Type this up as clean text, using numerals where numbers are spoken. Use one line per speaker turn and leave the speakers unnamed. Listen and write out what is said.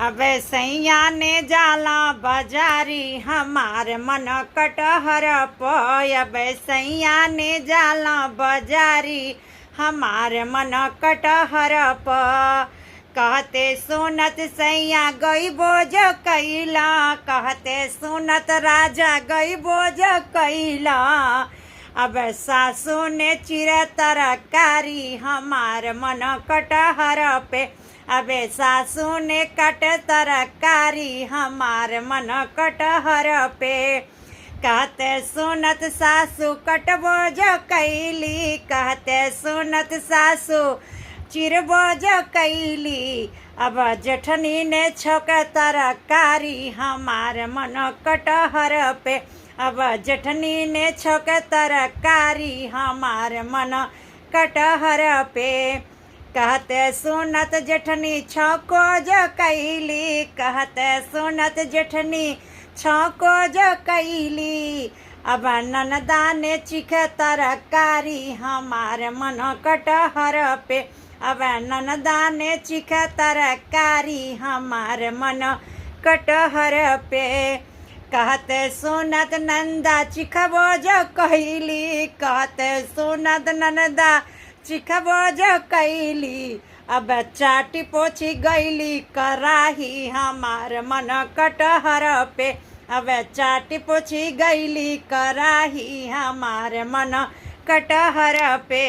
अबे सैया ने जाला बाजारी हमार मन कटहर पय। अबे सैया ने जाला बाजारी हमार मन कटहर प। कहते सुनत सैया गई बोझ कैला, कहते सुनत राजा गई बोझ कैला। अब सासू ने चिर तरकारी हमार मन कटहर पे। अबे सासू ने कट तरकारी हमार मन कटहर पे। कहते सुनत सासू कट बोझ कैली, कहते सुनत सासू चिर बोझ कैली। अब जेठनी ने छोक तरकारी हमार मन कटहर पे। अब जेठनी ने छोक तरकारी हमार मन कटहर पे। कहते सुनत जेठनी छौको जो कैली, कहते सुनत जेठनी छौको जो कैली। अब ननदा ने चिख तरकारी हमार मन कटहर पे। अब ननदा ने चिख तरकारी हमार मन कटहर पे। कहते सुनत नंदा चिखबो जो कैली, कहते सुनत ननदा चिखबो जो कैली। अब चाटी पोछी गैली कराही हमार मन कटहर पे। अब चाटी पोछी गैली कराही हमार मन कटहर पे।